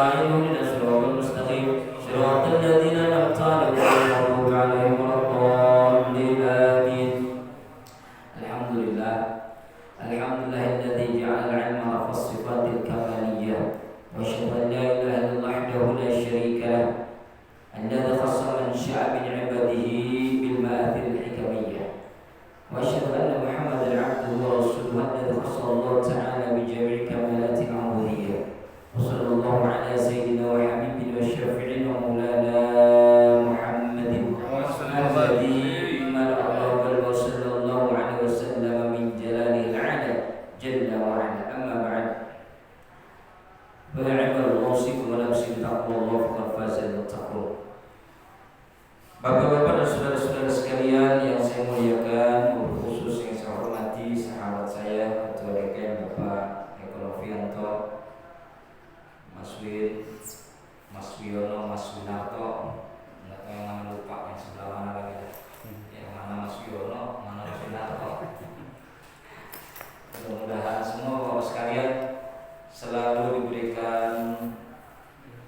nasta'in ihdinas siratal mustaqim siratal ladzina an'amta 'alaihim ghairil maghdubi 'alaihim waladdallin amin. Alhamdulillah alladzi ja'ala al-'ilma raf'a as-sifatil kamaliyah wa asyhadu an la ilaha illallah wahdahu la syarika lah alladzi khassa man syaa min 'ibadihi bil ma'athir al-hikamiyah wa asyhadu anna Muhammadan 'abduhu wa rasuluhu alladzi khassa Allah ta'ala bi jami'i kamalatil 'ubudiyyah wa sallallahu 'ala sayyidina wa habibina wa syafi'ina wa maulana Muhammadin alladzi mala'a wa sallallahu 'alaihi wasallam min jalalil 'ala jalla wa 'ala amma ba'd. Ba'ibadallahu usikum wa nafsi bitaqwallah faqad fazal muttaqun. Bapak-bapak dan saudara-saudara sekalian yang saya muliakan, khusus yang saya hormati sahabat saya Ketua DKM Bapak Eko Novianto, Mas Win, Mas Wiono, Mas Winarto, nggak tahu yang mana lupa, yang sebelah mana lagi dah, yang mana Mas Wiono, mana Mas Winarto. Mudah-mudahan semua bapak sekalian selalu diberikan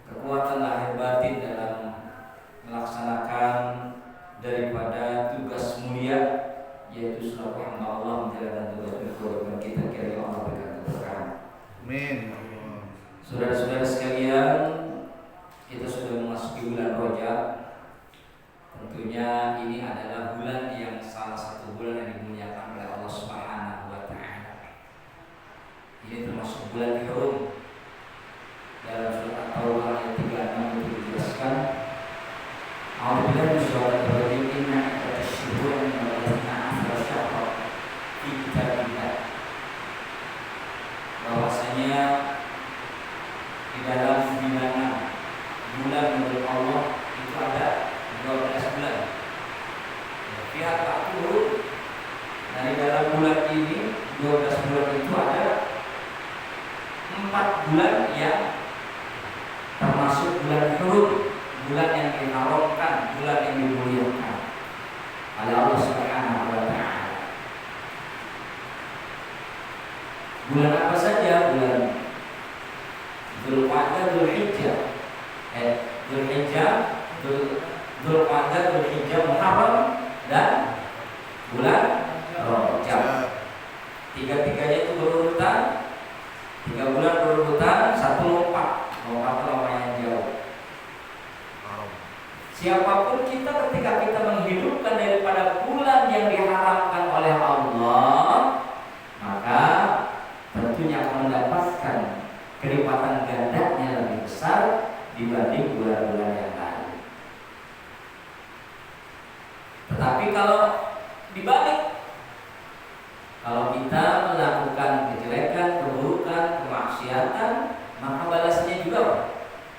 kekuatan lahir batin dalam melaksanakan daripada tugas mulia, yaitu selaku hamba Allah menjalankan tugas berkorban kita, kiranya Allah berikan keberkahan. Amin. Saudara-saudara sekalian, kita sudah memasuki bulan Rajab. Tentunya ini adalah bulan yang salah satu bulan yang dimuliakan oleh Allah Subhanahu wa taala. Ini termasuk bulan haram. Dalam surat At-Taubah ayat 36 itu dijelaskan, A'udzubillahi minasyaitonir rajim, inna iddatash-shuhuri 'ashara syahran fi kitabillah. Bahwasanya di dalam bilangan bulan menurut Allah itu ada 12 bulan. Pihak takut dari dalam bulan ini 12 bulan itu ada 4 bulan yang termasuk bulan hurum, bulan yang diharamkan, bulan yang dimuliakan oleh Allah Subhanahu wa taala. Bulan apa saja? Bulan Dzulqa'dah, Dzulhijjah, Dzulhijjah, Dzulqa'dah, Dzulhijjah, Muharram, dan bulan Rajab. Tiga-tiganya itu berurutan, 3 bulan berurutan, 1 lompat lumayan jauh. Siapapun kita ketika kita menghidupkan daripada bulan yang diharamkan oleh Allah, maka tentunya akan mendapatkan kelipatan gandanya lebih besar dibanding bulan-bulan yang lain. Tetapi kalau dibalik, kalau kita melakukan kejelekan, keburukan, kemaksiatan, maka balasannya juga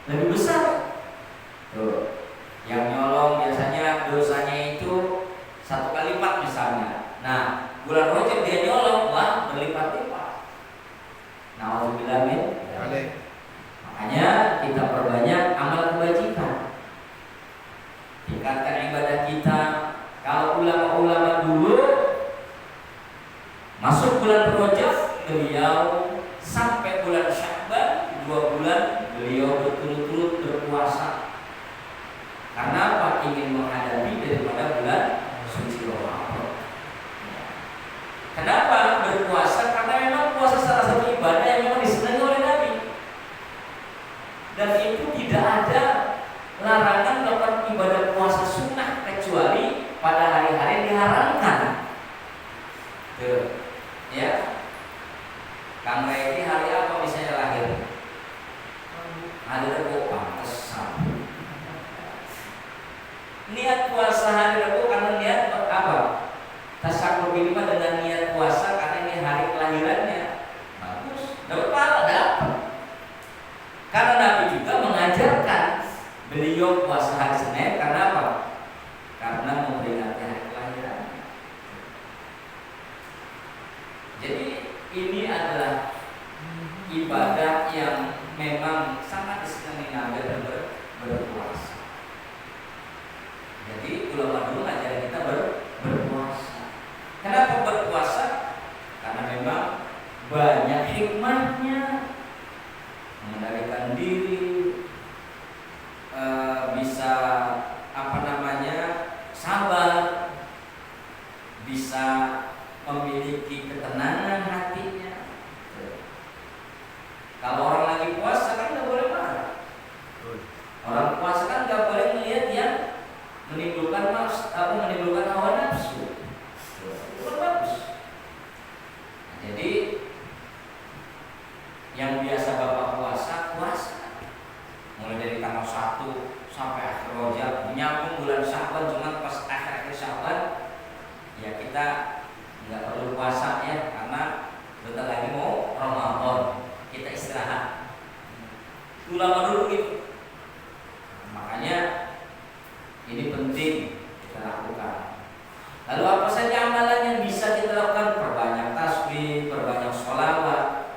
lebih besar. Tuh, yang nyolong biasanya dosanya itu 1 kali lipat misalnya. Nah, bulan Rajab dia nyolong, wah berlipat-lipat. Nauzubillah min dzalik. Makanya kita perbanyak amal kebajikan. Tingkatkan ibadah kita. Kalau ulama-ulama dulu masuk bulan Rajab, beliau sampai bulan Sya'ban 2 bulan beliau berturut-turut berpuasa. Karena apa? Ingin menghadapi daripada bulan suci Ramadan. Kenapa berpuasa? Karena memang puasa salah satu ibadah yang memang disenangi oleh Nabi. Dan itu tidak ada larangan melakukan ibadah puasa sunnah kecuali pada hari-hari yang diharamkan. Tuh, ya. Kang Redi hari apa misalnya lahir? Hari Rabu, pantesan. Niat puasa hari Rabu karena niat apa? Tasyakur bilima dengan niat puasa karena ini hari kelahirannya. Bagus, dapat pahala, dapat. Karena Nabi juga mengajarkan beliau puasa hari Senin karena apa? Karena memperingati hari kelahirannya. Jadi ini adalah ibadah yang memang sangat disenangi Nabi dan berpuasa. Jadi ulama dulu ngajarin kita berpuasa. Kenapa berpuasa? Karena memang banyak hikmahnya, mengendalikan diri, tanggal 1 sampai akhir Rajab, menyambung bulan Sya'ban, cuma pas akhir Sya'ban ya kita nggak perlu puasa ya, karena bentar lagi mau Ramadan, kita istirahat. Ulama dulu gitu. Makanya ini penting kita lakukan. Lalu apa saja amalan yang bisa kita lakukan? Perbanyak tasbih, perbanyak sholawat,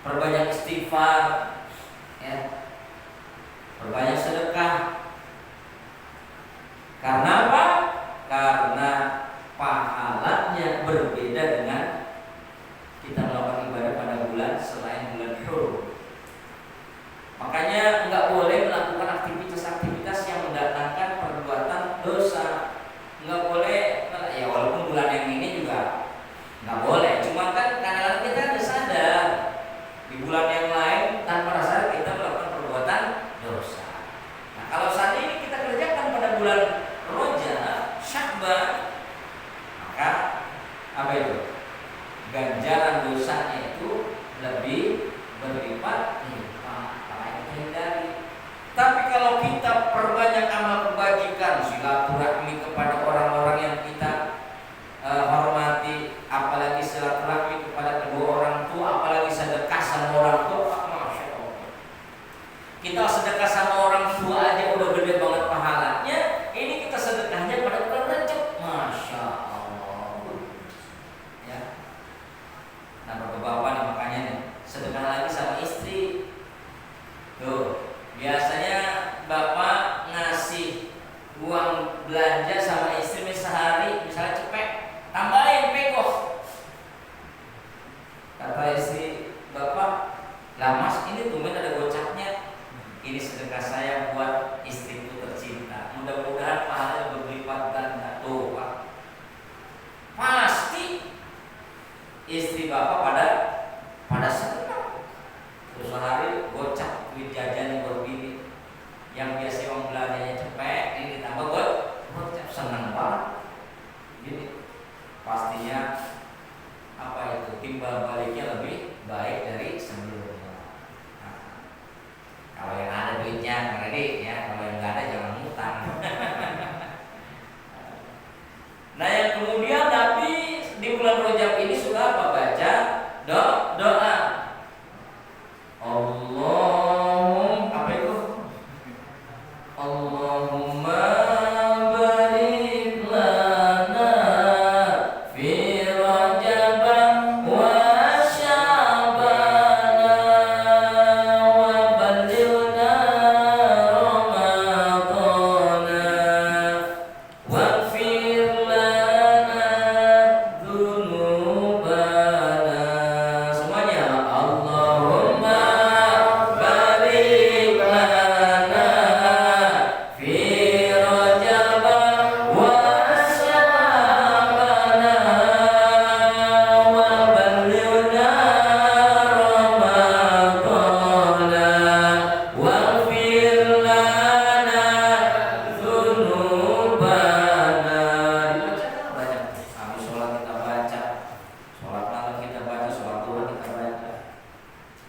perbanyak istighfar, ya, perbanyak sedekah. Karena apa? Karena pahalanya berbeda dengan kita melakukan ibadah pada bulan selain bulan Hurum. Makanya nggak boleh melakukan aktivitas-aktivitas yang mendatangkan perbuatan dosa. Nggak boleh, ya walaupun bulan yang ini juga nggak boleh. Cuma kan kadang-kadang kita ada sadar di bulan yang lain tanpa sadar kita melakukan perbuatan dosa. Nah kalau saat ini kita kerjakan pada bulan Rajab, Sya'ban, maka apa itu? Ganjaran dosanya itu lebih berlipat-lipat. Tapi kalau kita perbanyak amal kebajikan, silaturahmi kepada orang-orang yang kita hormati, apalagi silaturahmi kepada kedua orang tua, apalagi sedekah sama orang tua, masya Allah. Kita sedekah sama orang tua aja udah gede banget pahalanya. Ini kita sedekahnya pada bulan Rajab, masya Allah. Ya. Nah bapak-bapak nih makanya nih sedekah lagi sama istri. Tuh. Biasanya bapak ngasih uang belanja sama istri sehari, misalnya cepet, tambahin pekos. Kata istri bapak, lah mas ini tumben ada gocapnya. Ini sedekah saya buat istriku tercinta. Mudah-mudahan pahalanya berlipat ganda. Tuh pak, pasti istri bapak pada sedekah. Terus sehari gocap duit jajan yang berbini, yang biasa uang belanjanya cepet, ini ditambah gocap, senang banget. Jadi pastinya apa itu timbal baliknya lebih baik dari sebelumnya. Nah, kalau yang ada duitnya kredit ya, kalau yang nggak ada jangan ngutang. Nah yang kemudian Nabi di bulan Rajab ini suka apa? Baca doa. Allahumma apa itu? Allahumma barik lana fi Rajab wa Sya'ban wa ballighna Ramadan waghfir lana dzunubana. Semuanya Allahumma barik lana fi Rajab wa Sya'ban wa ballighna Ramadan waghfir lana dzunubana. Dibacakan banyak. Habis sholat kita baca, sholat malam kita baca, sholat duha kita baca.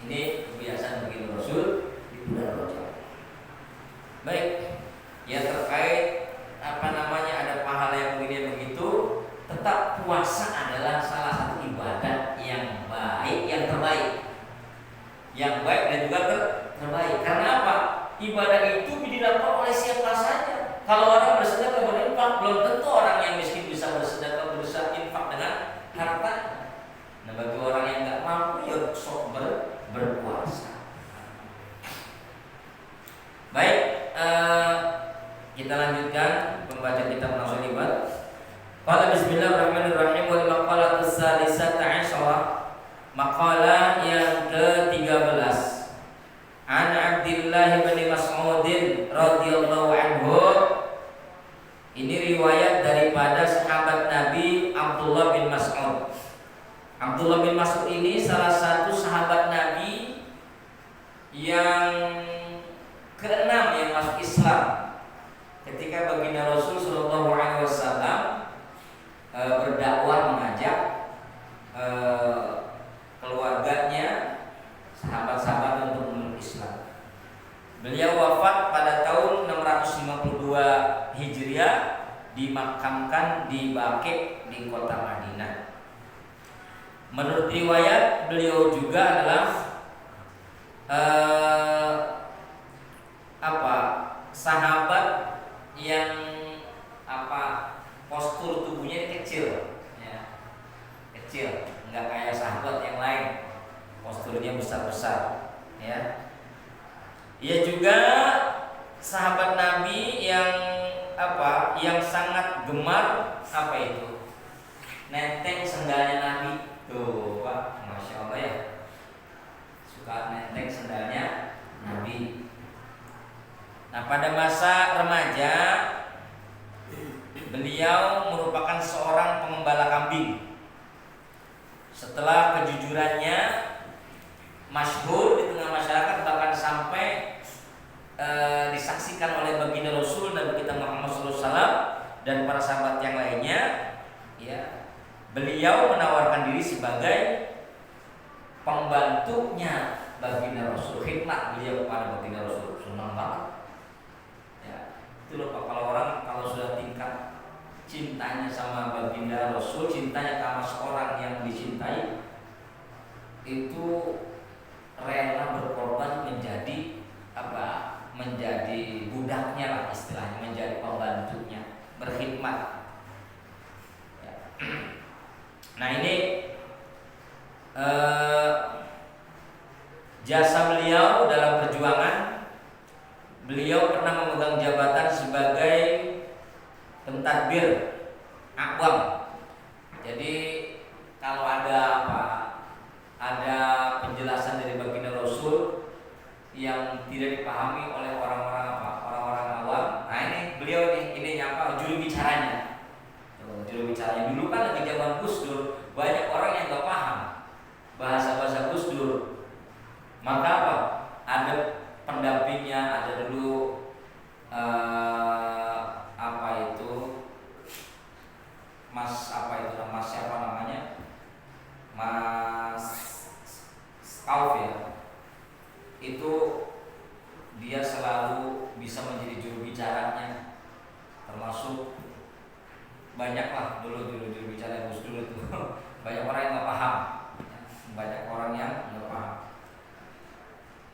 Ini kebiasaan bagi Rasul di bulan Rajab. Baik, ya terkait apa namanya ada pahala yang begini begitu, tetap puasa adalah salah satu ibadah yang baik, yang terbaik, yang baik dan juga terbaik. Karena apa? Ibadah itu dilakukan oleh siapa saja. Kalau orang bersedekah berinfak, belum tentu orang yang miskin bisa bersedekah berusaha infak dengan hartanya. Nah bagi orang yang nggak mampu ya sok berpuasa. Baik, kita lanjutkan membaca kitab Nashalibat. Qala bismillahirrahmanirrahim wal maqalah as-salisata asyara. Maqalah yang ke-13. An Abdullah bin Mas'ud radhiyallahu anhu. Ini riwayat daripada sahabat Nabi Abdullah bin Mas'ud. Abdullah bin Mas'ud ini salah satu sahabat Nabi yang ke-6 yang masuk Islam ketika baginda Rasul Shallallahu Alaihi Wasallam berdakwah mengajak keluarganya, sahabat-sahabat untuk memeluk Islam. Beliau wafat pada tahun 652 Hijriah, dimakamkan di Baqi di kota Madinah. Menurut riwayat, beliau juga adalah sahabat yang postur tubuhnya kecil, ya. Kecil, nggak kayak sahabat yang lain, posturnya besar-besar, ya. Ia juga sahabat Nabi yang sangat gemar nenteng sendalnya Nabi. Tuh, Pak, Masya Allah ya. Suka nenteng sendalnya Nabi. Nah, pada masa remaja beliau merupakan seorang pengembala kambing. Setelah kejujurannya masyhur di tengah masyarakat, bahkan sampai disaksikan oleh baginda Rasul Nabi kita Muhammad SAW dan para sahabat yang lainnya, ya, beliau menawarkan diri sebagai pembantunya baginda Rasul, khidmat beliau kepada baginda Rasul. Senang banget, ya. Itu loh Pak, kalau sudah tingkat cintanya sama baginda Rasul, cintanya sama seorang yang dicintai, itu rela berkorban menjadi budaknya lah istilahnya, menjadi pembantunya, berkhidmat, ya. Nah, ini jasa beliau dalam perjuangan. Beliau pernah memegang jabatan sebagai pentadbir Aqwam. Jadi kalau ada penjelasan dari baginda Rasul yang tidak dipahami oleh orang-orang awam, nah ini beliau ini juru bicaranya. Juru bicaranya dulu kan lagi zaman Gus Dur, banyak orang yang nggak paham bahasa Gus Dur. Maka ada pendampingnya, ada dulu Mas Auf, ya. Itu dia selalu bisa menjadi juru bicaranya, termasuk banyaklah dulu juru bicara Gus Dur itu. Banyak orang yang nggak paham,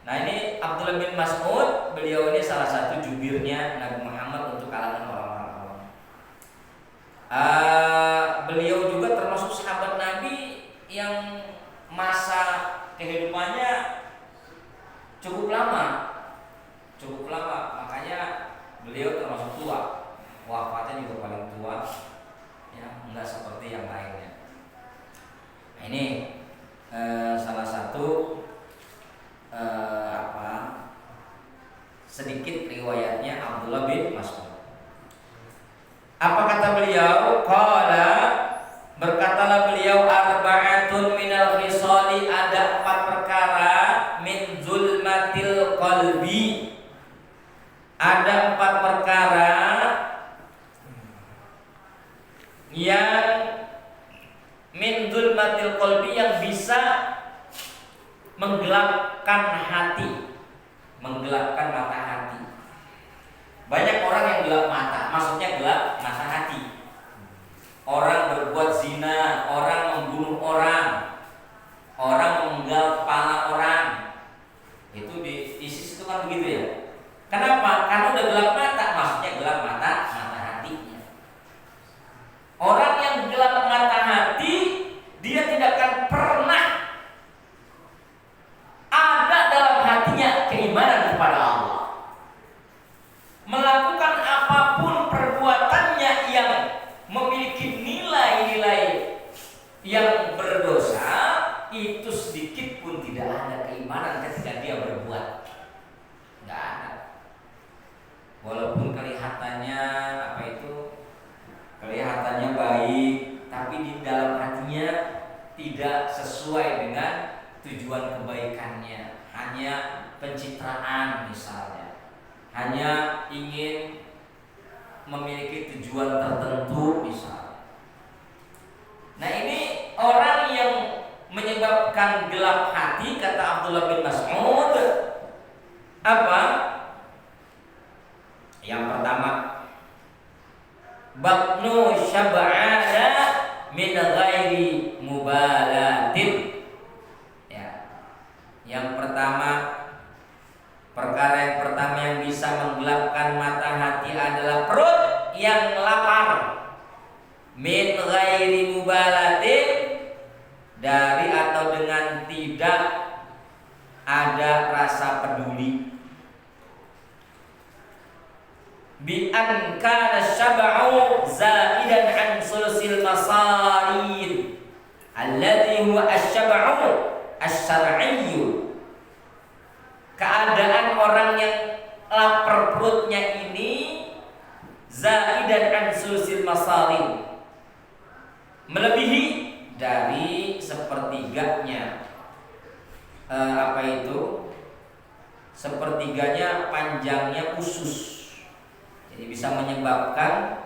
Nah, ini Abdullah bin Mas'ud, beliau ini salah satu jubirnya Nabi Muhammad untuk kalangan orang-orang awam. Beliau juga termasuk sahabat Nabi yang masa kehidupannya cukup lama, makanya beliau termasuk tua, wafatnya juga paling tua, ya, enggak seperti yang lainnya. Nah, ini salah satu sedikit riwayatnya Abdullah bin Mas'ud. Apa kata beliau? Qala, berkatalah beliau, arba'atun minal khisali, ada 4 perkara min zulmatil qalbi, ada 4 perkara yang min zulmatil qalbi, yang bisa menggelapkan mata hati. Banyak orang yang gelap mata, maksudnya gelap mata hati. Orang berbuat zina, orang membunuh orang memenggal kepala orang. Itu di ISIS itu kan begitu ya. Kenapa? Karena udah gelap mata, maksudnya gelap mata hatinya. Orang yang gelap mata hati, dia tidak akan pernah ada dalam hatinya keimanan kepada Allah. Melakukan apapun perbuatannya yang memiliki nilai-nilai yang berdosa, itu sedikit pun tidak ada keimanan ketika dia berbuat. Nggak ada. Walaupun kelihatannya baik, tapi di dalam hatinya tidak sesuai dengan tujuan kebaikannya. Hanya pencitraan misalnya, hanya ingin memiliki tujuan tertentu misalnya. Nah, ini orang yang menyebabkan gelap hati, kata Abdullah bin Mas'ud, mubalatin, dari atau dengan tidak ada rasa peduli. Bi an kana syab'u zaidan an sulsil masarid alladhi huwa asy-syab'u asy-syar'iyyu. Keadaan orang yang lapar perutnya ini zaidan an sulsil masarid, melebihi dari sepertiganya sepertiganya panjangnya usus. Jadi bisa menyebabkan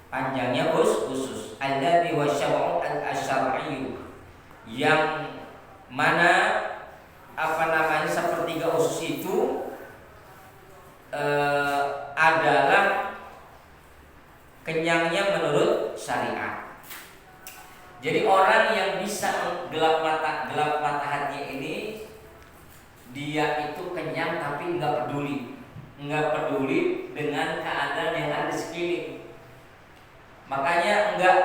panjangnya usus. Alladzi wa syab'u al-syar'iyyu, yang mana sepertiga usus itu adalah kenyangnya menurut syariat. Jadi orang yang bisa gelap mata hati ini, dia itu kenyang tapi nggak peduli dengan keadaan yang ada di sekeliling. Makanya nggak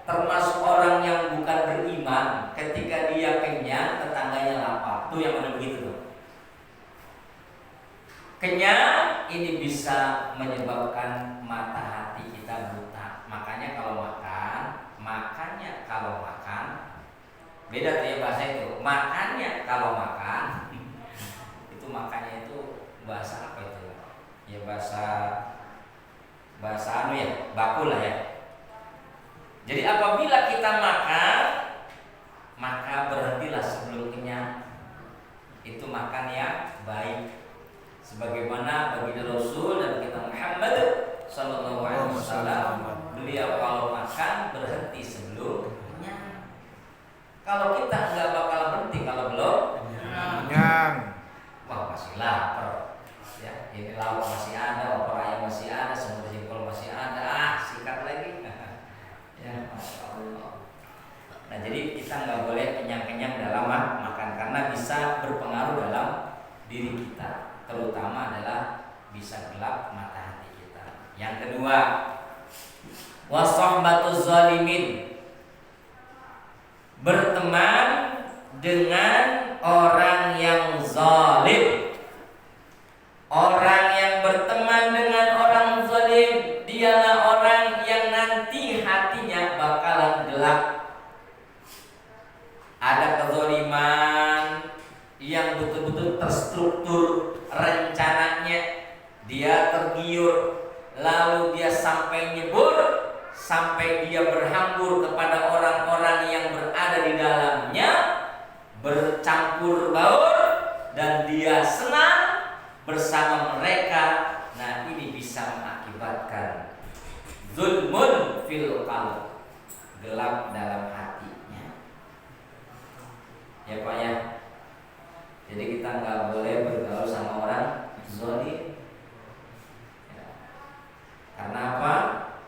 termasuk orang yang bukan beriman ketika dia kenyang tetangganya lapar. Tuh yang mana begitu tuh. Kenyang ini bisa menyebabkan mata hati kita buta. Makanya kalau makan beda tuh ya bahasa itu. Makannya kalau makan itu makannya itu bahasa apa itu? Ya bahasa baku lah ya. Jadi apabila kita makan, maka berhentilah sebelum kenyang. Itu makan yang baik. Sebagaimana baginda Rasul dan kita Muhammad sallallahu alaihi wasallam, beliau kalau makan berhenti sebelum kenyang. Kalau kita enggak bakal berhenti kalau belum kenyang. Wah, masih lapar. Ya, ini lauk masih ada, opor ayam masih ada, semur jengkol masih ada. Sikat lagi. Ya, Masya Allah. Nah, jadi kita nggak boleh kenyang-kenyang dalam makan, karena bisa berpengaruh dalam diri kita, terutama adalah bisa gelap mata hati kita. Yang kedua, wasahbatuz zalimin, berteman dengan orang yang zalim. Orang yang berteman dengan orang zalim, dialah orang yang nanti hatinya bakalan gelap. Ada kezaliman yang betul-betul terstruktur rencananya, dia tergiur, lalu dia sampai nyebur, sampai dia berhambur kepada orang-orang yang berada di dalamnya, bercampur baur, dan dia senang bersama mereka. Nah, ini bisa mengakibatkan zulmun fil qalb, gelap dalam hatinya. Ya Pak ya. Jadi kita nggak boleh bergaul sama orang zalim. Ya. Karena apa?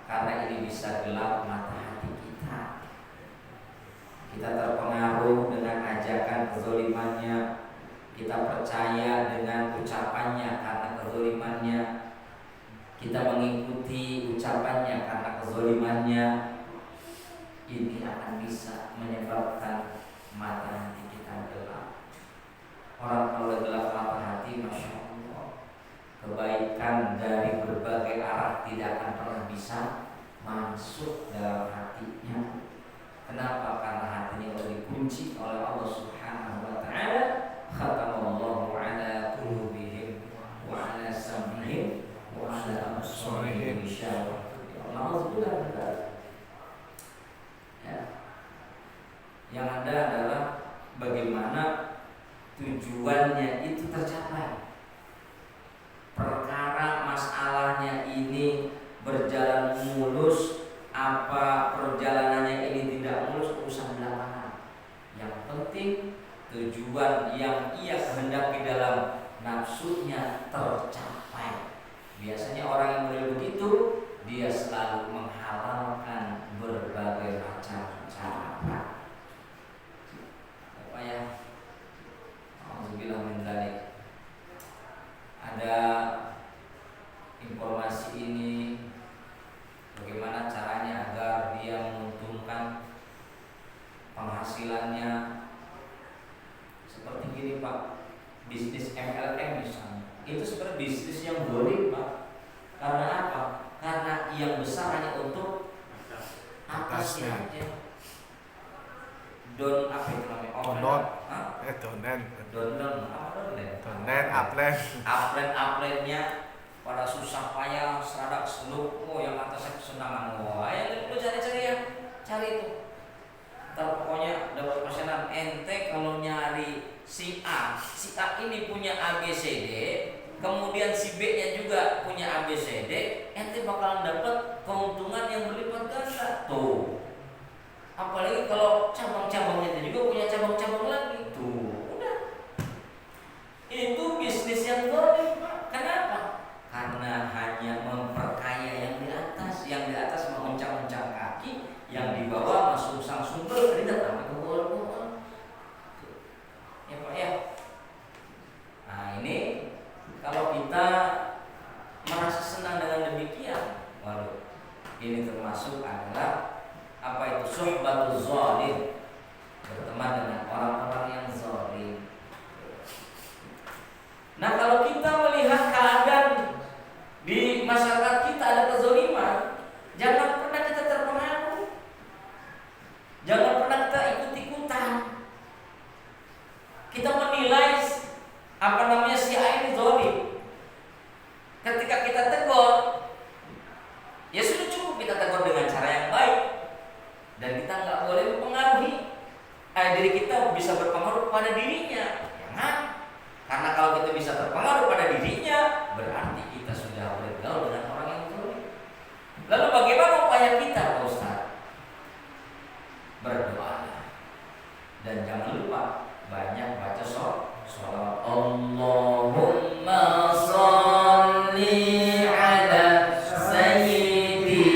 Karena ini bisa gelap mata hati kita. Kita terpengaruh dengan ajakan kezalimannya. Kita percaya dengan ucapannya karena kezalimannya. Kita mengikuti ucapannya karena kezalimannya. Ini akan bisa menyebabkan mata hati kita gelap. Orang kalau gelap mata hati, Masya Allah, kebaikan dari berbagai arah tidak akan pernah bisa masuk dalam hatinya. Kenapa? Karena hatinya sudah dikunci oleh Allah Subhanahu wa Ta'ala. Khatamallahu ala qulubihim wa ala sam'ihim wa ala absarihim ghishawah. Alhamdulillah. Ya. Yang ada adalah bagaimana tujuannya itu tercapai. Perkara masalahnya ini berjalan mulus, apa perjalanannya ini tidak mulus, urusan belakangan. Yang penting tujuan yang ia kehendaki dalam nafsunya tercapai. Biasanya orang yang model begitu, dia selalu menghalalkan berbagai macam cara. Apa ya? Alhamdulillah min dzalik. Ada informasi ini, bagaimana caranya agar dia menguntungkan bisnis yang zalim, Pak. Karena apa? Karena yang besar hanya untuk atasnya aja. Don apa itu namanya? Donon. Upline-nya pada susah payah, seradak seluk, yang atasnya kesenangan. Ayo lu cari-cari ya, cari itu. Ntar pokoknya dapat pesanan ente kalau nyari si A ini punya ABCD, kemudian si B-nya juga punya ABCD, ente bakalan dapat keuntungan yang berlipat ganda. Tuh. Apalagi kalau cabang-cabangnya itu juga punya cabang-cabang lagi. Tuh, udah. Itu bisnis yang zalim, Pak. Kenapa? Karena hanya memperkaya yang di atas. Yang di atas menguncang-uncang kaki, yang di bawah masuk sang sumber tidak sampai ke bawah. Ya Pak ya. Nah ini kalau kita merasa senang dengan demikian, waduh, ini termasuk adalah apa itu suhbatul zalim, berteman dengan orang-orang yang zalim. Nah kalau kita melihat keadaan di masyarakat kita ada kezaliman, jangan pernah kita terpengaruh, jangan pernah kita ikut-ikutan. Kita menilai si A ini zalim. Ketika kita tegur, ya sudah cukup kita tegur dengan cara yang baik. Dan kita nggak boleh mempengaruhi diri kita bisa berpengaruh pada dirinya, jangan. Karena kalau kita bisa terpengaruh pada dirinya, berarti kita sudah bergaul dengan orang yang zalim. Lalu bagaimana upaya kita, Pak Ustaz? Berdoa dan jangan lupa banyak baca sholawat. Allahumma sholli ala sayyidina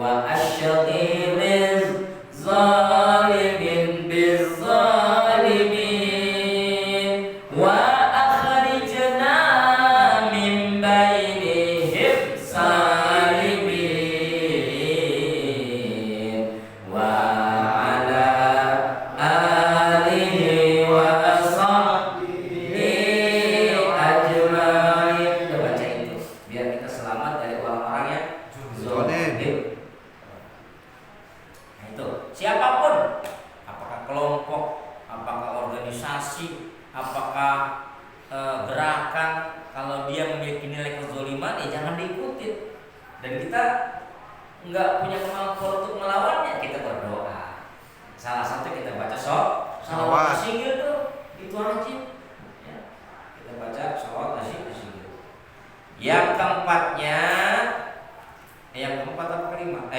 wa asyghiliz zalimin bizzalimin wa akhrijna min bainihim salimin wa ala alihi wa ashabihi ajmain. Kita baca itu biar kita selamat dari orang-orang yang zalim. Siapapun, apakah kelompok, apakah organisasi, apakah gerakan, kalau dia memiliki nilai kezaliman, ya jangan diikuti. Dan kita nggak punya kemampuan untuk melawannya, kita berdoa. Salah satu kita baca sholawat tasyihil tuh, itu wajib. Ya, kita baca sholawat tasyihil. Yang keempatnya. Yang keempat apa kelima?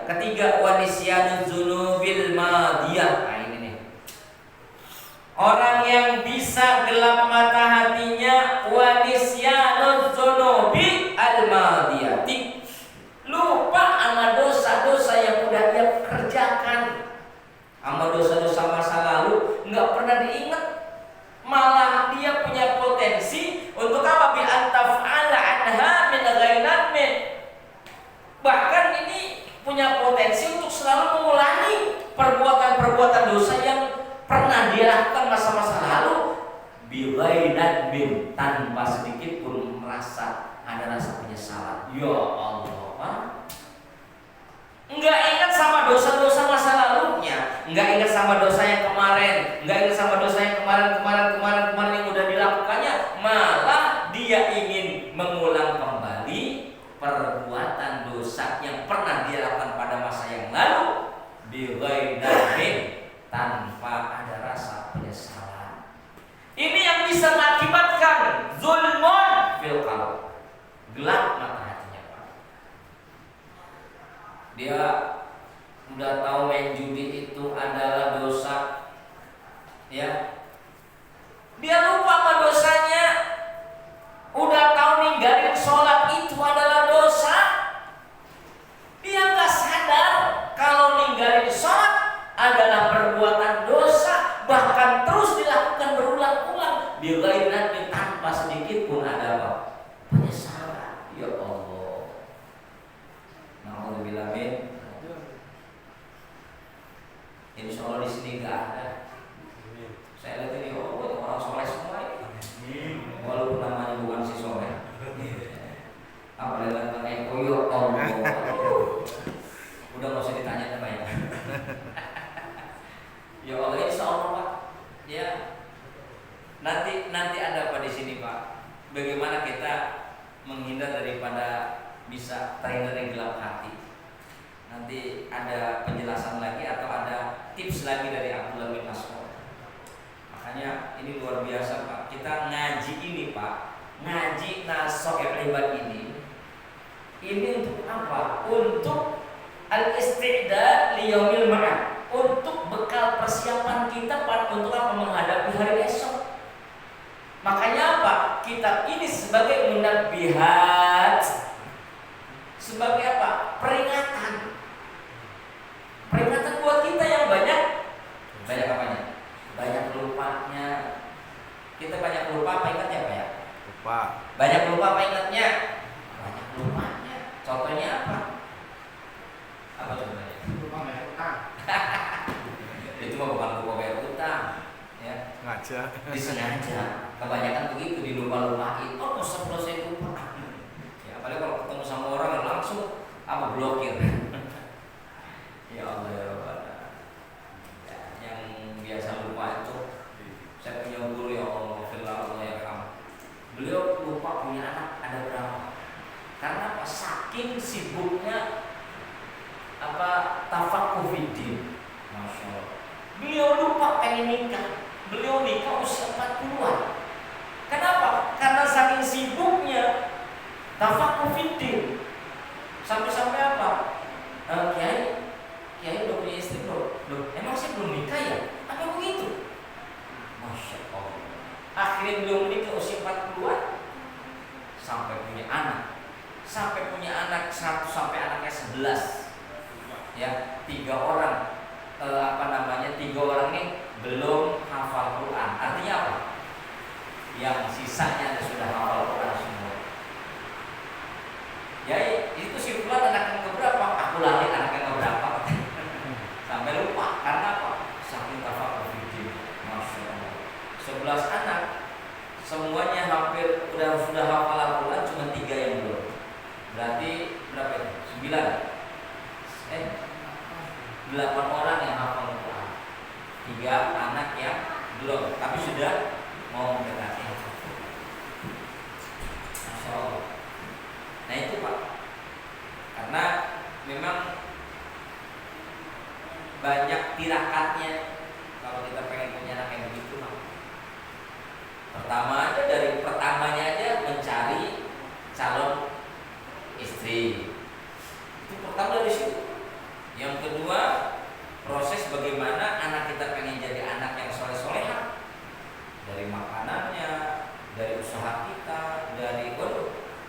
Ketiga wanisyanul dzunubil madiyah. Nah ini nih. Orang yang bisa gelap mata hatinya, wanisyanul dzunubi al madiyati. Lupa sama dosa-dosa yang udah dia kerjakan. Sama dosa-dosa masa lalu enggak pernah diingat. Malah dia punya potensi untuk apa? Bi antaf'ala anha min ghairin min. Bahkan ini punya potensi untuk selalu mengulangi perbuatan-perbuatan dosa yang pernah dia lakukan masa-masa lalu, bighairin min, tanpa sedikit pun merasa ada rasa penyesalan. Ya Allah, Pak. Enggak ingat sama dosa-dosa masa lalunya, enggak ingat sama dosa yang kemarin, enggak ingat sama dosa yang kemarin yang udah dilakukannya, malah dia ingin mengulang kembali perbuatan dosa yang pernah dia lakukan pada masa yang lalu, bighairin, tanpa ada rasa penyesalan. Ini yang bisa mengakibatkan zulmun fil qalb, gelap mata hatinya, Pak. Dia udah tahu main judi itu adalah dosa, ya. Dia lupa sama dosanya. Udah tahu ninggalin sholat itu adalah dosa, dia nggak sadar kalau ninggalin sholat adalah perbuatan dosa, bahkan terus dilakukan berulang-ulang, bighairin, tanpa sedikit pun ada apa? Penyesalan. Ya Allah. Nauzubillah min. Insya Allah di sini nggak ada. Saya lihat ini, orang soleh semua. Nanti ada apa di sini Pak? Bagaimana kita menghindar daripada bisa terhindar dari gelap hati? Nanti ada penjelasan lagi atau ada tips lagi dari Abdullah bin Mas'ud. Makanya ini luar biasa Pak. Kita ngaji ini Pak, ngaji Nasohul Ibad ini untuk apa? Untuk al-isti'dad liyaumil ma'ad, untuk bekal persiapan kita untuk apa? Menghadapi hari esok. Makanya apa? Kitab ini sebagai munabbihat, sebagai apa? Peringatan buat kita yang banyak apanya? Banyak lupanya. Kita banyak lupa apa ingatnya Pak ya? Lupa. Banyak lupa apa ingatnya? Banyak lupanya. Contohnya apa? Apa contohnya? Lupa bayar utang. Itu mah bukan lupa bayar utang, ya. Ngaja. Disengaja. Kebanyakan begitu, dilupa-lupain. Oh, selesai lupa. Ya, apalagi kalau ketemu sama orang langsung apa blokir. Ya Allah ya Rabbal. Ya, yang biasa lupa itu, saya punya guru ya Allah, Allah ya kamu. Beliau lupa punya anak ada berapa. Karena apa? Saking sibuknya tafakuh fiddin. Masya Allah. Beliau lupa pengen nikah. Beliau nikah usia 40-an. Kenapa? Karena saking sibuknya tafakuh fiddin. Sampai-sampai apa? Kiai udah punya istri belum? Loh, emang sih belum nikah ya? Apa begitu? Masya Allah. Akhirnya beliau menikah usia 40-an. Sampai punya anak. Sampai punya anak 1 sampai anaknya 11. Ya, 3 orang. 3 orang ini belum hafal Quran. Artinya apa? Yang sisanya sudah hafal Quran semua. Ya, itu si Fulan anak yang keberapa? Aku lahir anak yang keberapa? Sampai lupa. Karena apa? Saking tafakuh fiddin. Masya Allah. 11 anak, semuanya hampir sudah hafal Al-Quran, cuma 3 yang belum. Berarti berapa itu? 8 orang yang hafal Al-Quran, 3 anak yang belum, tapi sudah mau mendekati. Masya Allah. Nah itu Pak, karena memang banyak tirakatnya kalau kita pengen punya anak yang begitu Pak. Pertamanya aja mencari calon istri. Itu pertama dari situ. Yang kedua, proses bagaimana anak kita pengen jadi anak yang soleh-soleha. Dari makanannya, dari usaha kita, dari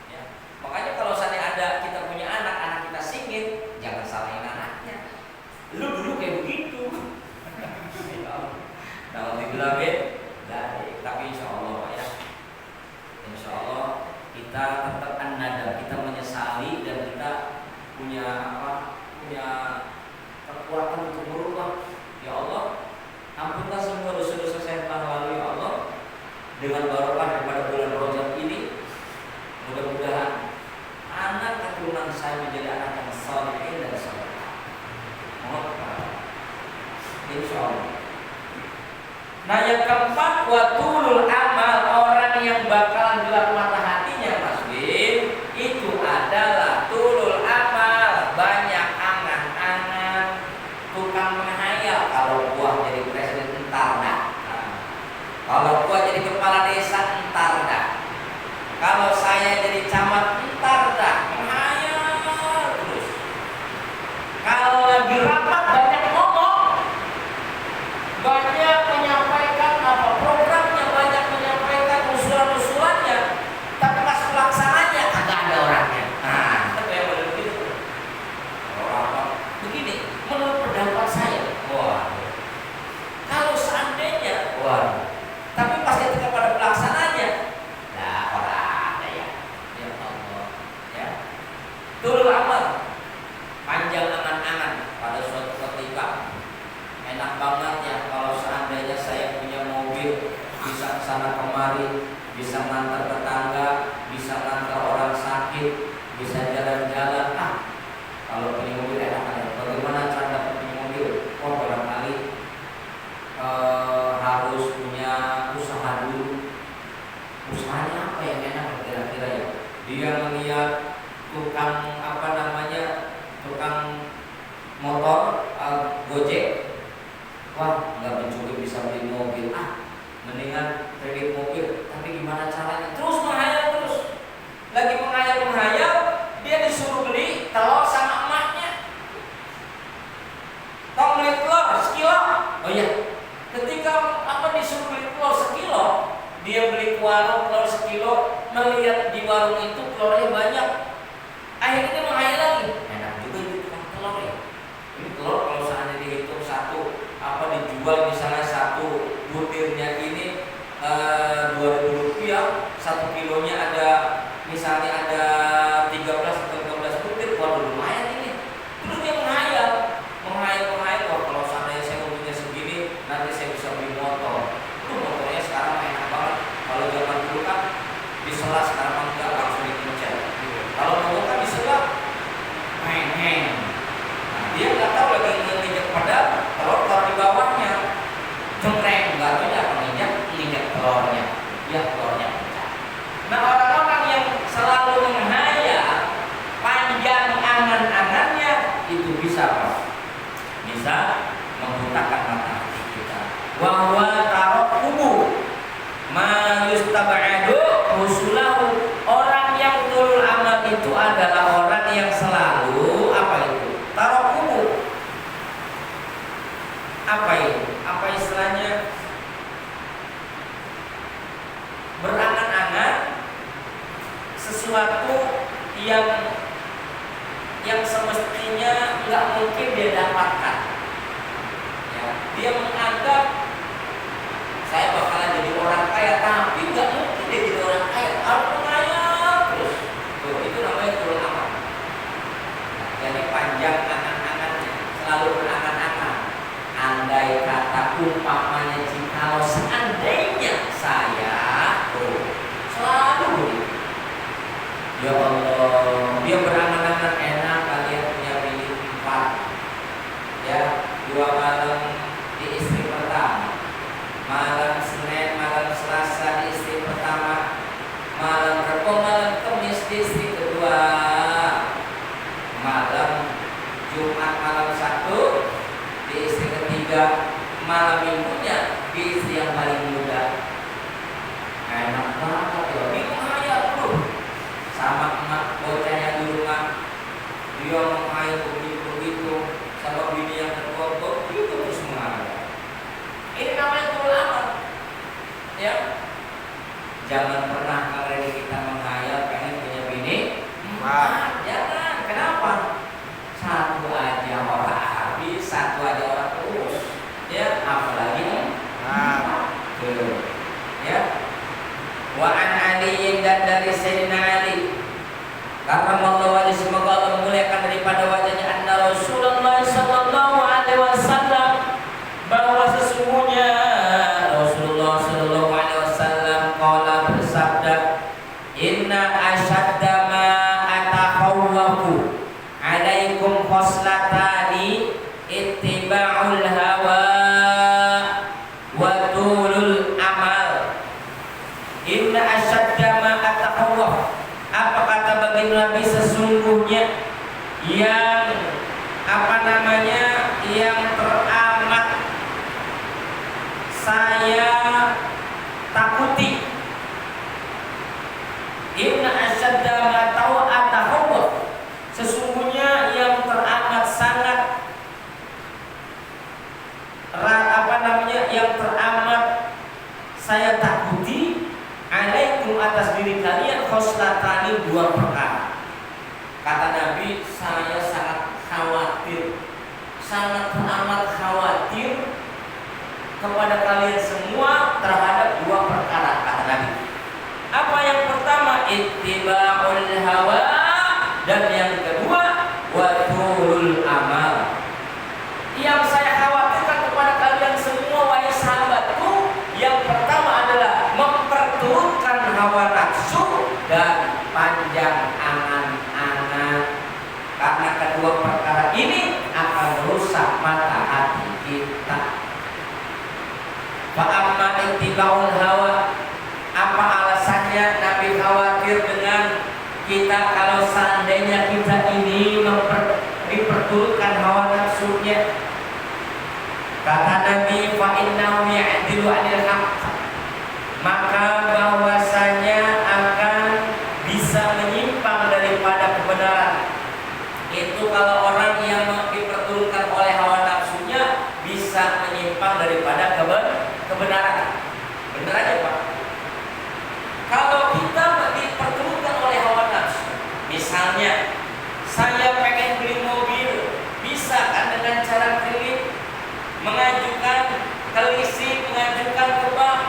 ya. Makanya kalau seandainya ada kita punya anak kita singit, jangan salahin anaknya. Lu dulu kayak begitu. Nah, dibilang tapi insya Allah Pak ya, insya Allah kita tetap an-nada, kita menyesali dan kita punya kekuatan untuk berubah. Ya Allah, ampunlah semua dosa-dosa saya telah lalu ya Allah. Dengan barokah daripada bulan Rajab ini, mudah-mudahan anak keturunan saya menjadi anak yang saleh dan salehah. Mohon insya Allah. Nah yang keempat, watulul amal, orang yang bakalan gelap mata hatinya Mas Bin, itu adalah tulul amal, banyak angan-angan, tukang menghayal. Kalau gua jadi presiden entar dah, kalau gua jadi kepala desa entar dah, kalau saya jadi camat entar dah, menghayal terus. Kalau lagi rapat banyak ngomong, banyak menyampaikan programnya, banyak menyampaikan usulan-usulannya, tapi pas pelaksananya kagak ada orangnya. Nah, kita kayak model begitu. Begini, menurut pendapat saya, kalau seandainya, tapi pas ketika pada pelaksananya, nah orang ada ya Allah, ya. Tulul amal, panjang angan-angan pada suatu ketika. Enak banget ya kalau seandainya saya punya mobil, bisa kesana kemari, bisa ngantar tetangga, bisa ngantar orang sakit, bisa jalan-jalan. Kalau punya mobil enak kan? Bagaimana cara dapat punya mobil? Barangkali harus punya usaha dulu dia melihat tukang tukang motor Gojek, wah nggak mencukupi bisa beli mobil, mendingan kredit mobil, tapi gimana caranya? Terus menghayal terus, lagi menghayal, dia disuruh beli telur sama emaknya. Tong beli telur sekilo, oh iya, ketika disuruh beli telur sekilo, dia beli ke warung telur sekilo, melihat di warung itu telurnya banyak, akhirnya dia menghayal lagi, enak juga itu tukang telur ya. Ini telur kalau seandainya dihitung satu dijual misalnya satu butirnya ini 2.000 rupiah, 1 kilonya ada misalnya ada 13 atau 15 butir, waduh lumayan ini. Terus dia menghayal, wah kalau seandainya saya umurnya segini nanti saya bisa beli motor. Motornya sekarang enak banget. Kalau zaman dulu kan disela, sekarang enggak, langsung dipencet. Kalau motor kan disela, heng. Dia nggak tahu lagi nginjek pedal, telur di bawahnya, jempreng, nggak tahu apa nginjek telurnya, telurnya pecah. Nah orang-orang yang selalu menghayal panjang angan-angannya itu bisa membutakan mata hati kita. Wahwa tarok kubu ma yustaba'adu rusulahu. Orang yang tulul amal itu adalah orang yang selalu tarok kubu. Apa istilahnya? Berangan-angan sesuatu yang semestinya nggak mungkin dia dapatkan. Ya, dia menganggap saya bakalan jadi orang kaya, tapi nggak mungkin dia jadi orang kaya. Harus kaya terus. Itu namanya tulul amal. Jadi panjang angan-angannya, selalu berangan-angan. Andai kata umpamanya jikalau seandainya saya selalu begitu. Ya Allah, dia berangan-angan enak kalian punya bini 4, ya 2 malam di istri pertama, malam Senin, malam Selasa di istri pertama, malam Rabu, malam Kamis di istri kedua, malam Jumat, malam Sabtu di istri ketiga, malam Minggunya di istri yang paling muda. Enak banget ya, bingung aja tuh sama emak bocah yang di rumah, dia menghayal begitu sama bini yang terkotor itu terus menghayal. Ini namanya tulul amal. Ya, jangan pernah kalau kita menghayal pengen punya bini 4. Jangan. Kenapa? 1 aja orang habis, 1 aja orang terus. Ya, apalagi 4. Ya. Wa an Ali, dan dari Sayyidina Ali, karramallahu wajhahu, semoga Allah memuliakan daripada wajahnya, anna Rasulullah sallallahu alaihi wasallam, bahwa sesungguhnya Rasulullah sallallahu alaihi wasallam qala, bersabda, inna asyadda ma atakhawwafu alaikum khoslatani ittiba'ul hawa wa tulul amal. Inna asyadda ma atakhawwaf, apa kata baginda Nabi, sesungguhnya yang yang teramat saya takuti. Inna asyadda ma atakhawwaf, sesungguhnya yang teramat sangat yang teramat saya takuti, alaikum, atas diri kalian, khoslatani, 2 perkara. Kata Nabi, saya sangat khawatir, sangat amat khawatir kepada kalian semua terhadap 2 perkara. Kata Nabi, apa yang pertama? Ittiba'ul hawa, dan yang kedua watul amal. Yang saya khawatirkan kepada kalian semua, wahai sahabatku, yang pertama adalah memperturutkan hawa nafsu dan panjang angan-angan, karena kedua perkara ini akan merusak mata hati kita. Fa amma ittiba'ul hawa, apa alasannya Nabi khawatir dengan diperturutkan hawa nafsunya. Kata Nabi, fa innahu ya'dilu 'anil haqq, maka bahwasanya akan bisa menyimpang daripada kebenaran. Itu kalau orang yang diperturutkan oleh hawa nafsunya bisa menyimpang daripada kebenaran. Benar aja Pak. Kalau kita diperturutkan oleh hawa nafsu, misalnya saya pengen beli mobil, bisa kan dengan cara kredit, mengajukan ke leasing, mengajukan ke bank,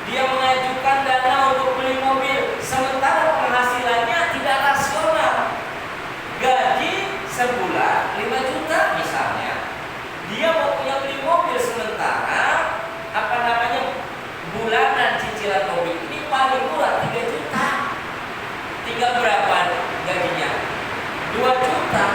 dia mengajukan dana untuk beli mobil, sementara penghasilannya tidak rasional. Gaji sebulan 5 juta misalnya, dia mau punya beli mobil, sementara bulanan cicilan mobil ini paling murah 3 juta. Tinggal berapa gajinya? 2 juta.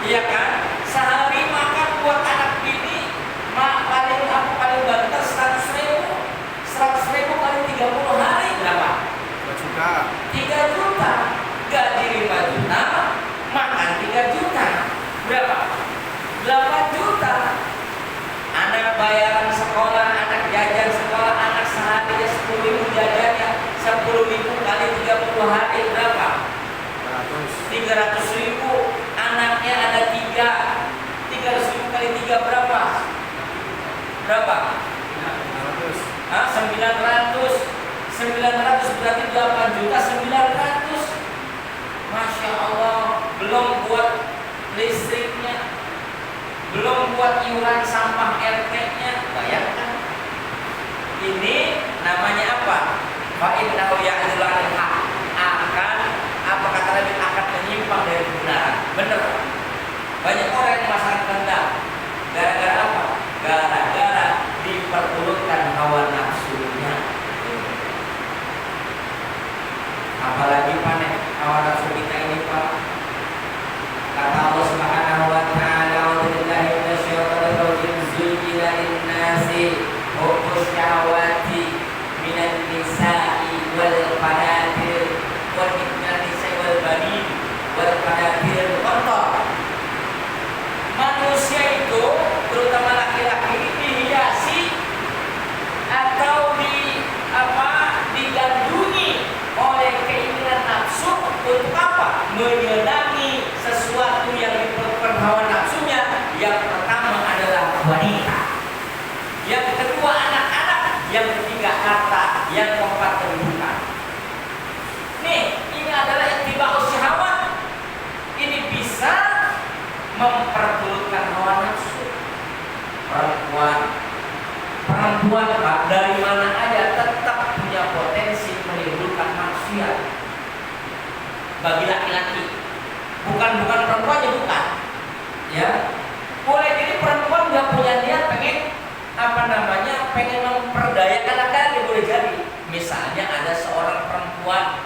Iya kan? Sehari makan buat anak bini paling banter 100 ribu. 100 ribu kali 30 hari berapa? 2 juta. 3 juta. Gaji 5 juta, makan 3 juta. Berapa? 8 juta. Anak bayaran sekolah, anak jajan sekolah, anak sehari 10 ribu jajannya, 10 ribu kali 30 hari berapa? 300 ribu. Anaknya ada 300 ribu kali 3 berapa? Berapa? 900. 900 berarti 8 juta 900. Masya Allah. Belum buat listriknya, belum buat iuran sampah RT-nya. Bayangkan. Ini namanya apa? Fa innahu ya'dilu 'anil haqq, apa kata Nabi, akan menyimpang dari kebenaran. Benar. Banyak orang yang masalah kehendak. Gara-gara apa? Gara-gara diperturutkan hawa nafsunya. Apalagi panen hawa nafsu kita ini Pak. Kata Allah Subhanahu wa ta'ala, "A'udzubillahi minasyaitonir rajim. Zuyyina lin-nasi hubbus syahawati minan nisa'i wal qanatir wal nisa'i wal banin wal qanatir al-qantar." Manusia itu, terutama laki-laki, dihiasi atau digandungi oleh keinginan nafsu untuk apa? Menyenangi sesuatu yang diperlukan hawa nafsunya. Yang pertama adalah wanita, yang kedua anak-anak, yang ketiga harta, yang keempat kedudukan. Ini adalah ittiba'us syahwat. Ini bisa memperturutkan hawa nafsu. Perempuan Pak, dari mana aja tetap punya potensi menimbulkan maksiat bagi laki-laki. Bukan perempuannya, bukan. Ya, boleh jadi perempuan nggak punya niat pengen memperdayakan laki-laki, boleh jadi. Misalnya ada seorang perempuan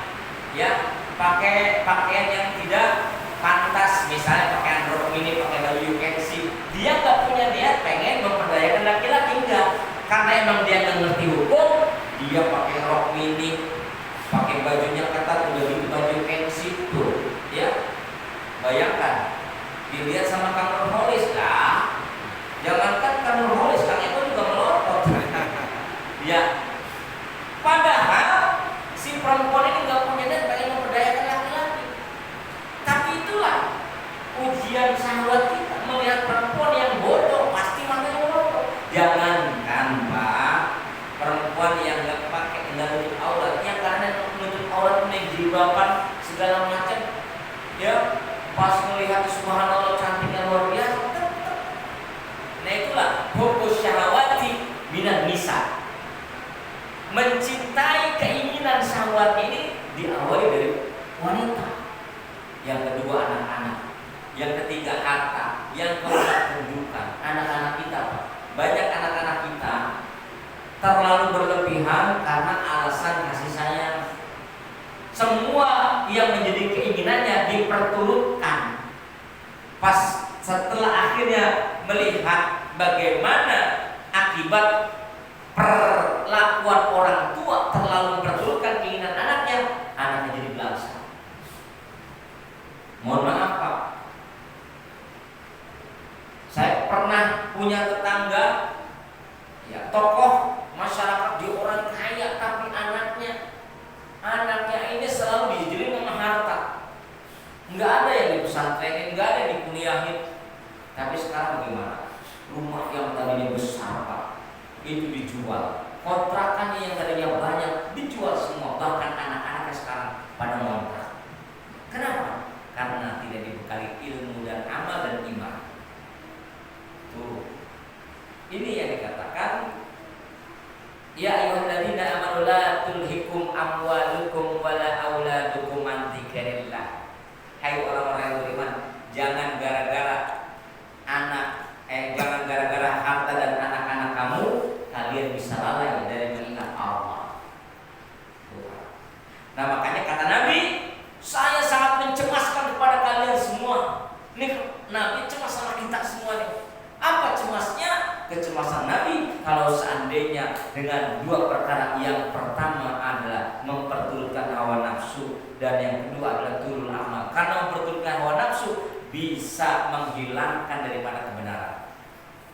ya pakai pakaian yang tidak pantas, misalnya pakaian rok mini, pakai baju you can see. Dia nggak punya niat pengen memperdayakan laki-laki, enggak. Karena emang dia nggak ngerti hukum, dia pakai rok mini, pakai bajunya ketat, udah gitu baju pensi tuh, ya. Bayangkan, dilihat sama Kang Nurholis lah. Jangankan Kang Nurholis, Kang itu juga melotot. Ya. Padahal si perempuan ini nggak punya niat pengen memperdayakan laki-laki. Tapi itulah ujian syahwat kita, melihat perempuan yang bodoh pasti matanya bodoh. Jangankan Pak, perempuan yang nggak pakai, nggak nutup aurat, yang karena nutup aurat, jilbaban segala macam, ya pas melihat subhanallah cantiknya luar biasa. Nah itulah hubbus syahawati minan nisa. Mencintai keinginan syahwat ini diawali dari wanita. Yang kedua anak-anak, yang ketiga harta, yang keempat kedudukan. Anak-anak kita Pak, banyak anak-anak kita terlalu berlebihan karena alasan kasih sayang. Semua yang menjadi keinginannya diperturutkan. Pas setelah akhirnya melihat bagaimana akibat perlakuan orang tua terlalu memperturutkan keinginan anaknya jadi belangsa. Mohon maaf Pak, punya tetangga, ya tokoh masyarakat, dia orang kaya, tapi anaknya ini selalu dijeling sama harta. Nggak ada yang dipesantrenin, nggak ada yang dikuliahin. Tapi sekarang bagaimana? Rumah yang tadinya besar Pak, itu dijual. Kontrakannya yang tadinya banyak dijual semua. Bahkan anak-anaknya sekarang pada ngontrak. Kenapa? Karena tidak dibekali ilmu dan amal dan iman. Tuh, ini yang dikatakan, ya ayyuhalladzina amanu la tulhikum amwalukum wala auladukum an dzikrillah. Hai orang-orang yang beriman, jangan gara-gara harta dan anak-anak kamu kalian bisa lalai dari mengingat Allah. Nah, makanya kata Nabi, saya sangat mencemaskan kepada kalian semua. Nih, Nabi cemas sama kita semua nih. Apa cemasnya? Kecemasan Nabi kalau seandainya dengan dua perkara, yang pertama adalah memperturutkan hawa nafsu, dan yang kedua adalah turul amal. Karena memperturutkan hawa nafsu bisa menghilangkan daripada kebenaran.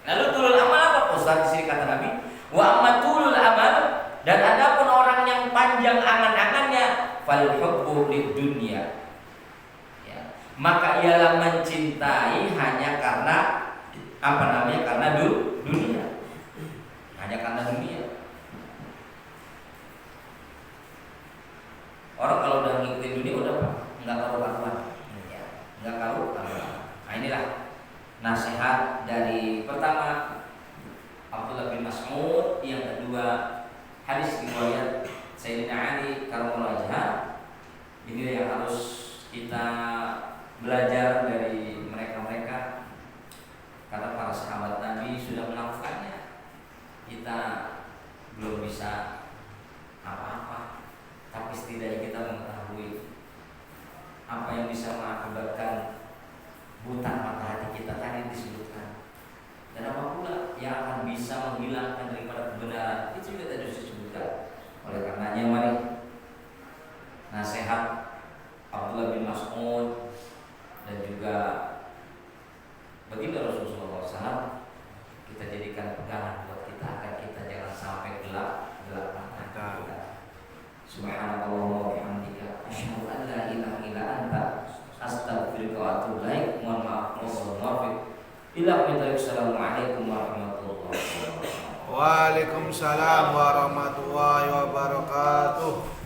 Lalu turul amal apa? Ustaz, di sini kata Nabi, wa amma turul amal, dan adapun orang yang panjang angan-angannya, fal hubbu lid dunya, ya, maka ialah mencintai hanya karena karena dunia. Hanya karena dunia. Orang kalau udah ngikutin dunia udah nggak karu-karuan. Ya, nggak karu-karuan. Nah, inilah nasihat dari pertama Abdullah bin Mas'ud, yang kedua hadis riwayat Sayyidina Ali karramallahu wajhah. Ini yang harus kita belajar dari mereka-mereka, karena para sahabat Nabi sudah melakukannya. Kita belum bisa apa-apa, tapi setidaknya kita mengetahui apa yang bisa mengakibatkan buta mata hati kita tadi disebutkan, dan apa pula yang akan bisa menghilangkan daripada kebenaran, itu juga tadi disebutkan. Oleh karenanya mari nasihat Abdullah bin Mas'ud dan juga baginda Rasulullah SAW kita jadikan pegangan buat kita, agar kita jangan sampai gelap mata kita. Subhanallah wa bihamdika, asyhadu an la ilaha illa anta, astaghfiruka wa atubu ilaik. Mohon maaf, Assalamualaikum warahmatullahi wabarakatuh. Waalaikumsalam warahmatullahi wabarakatuh.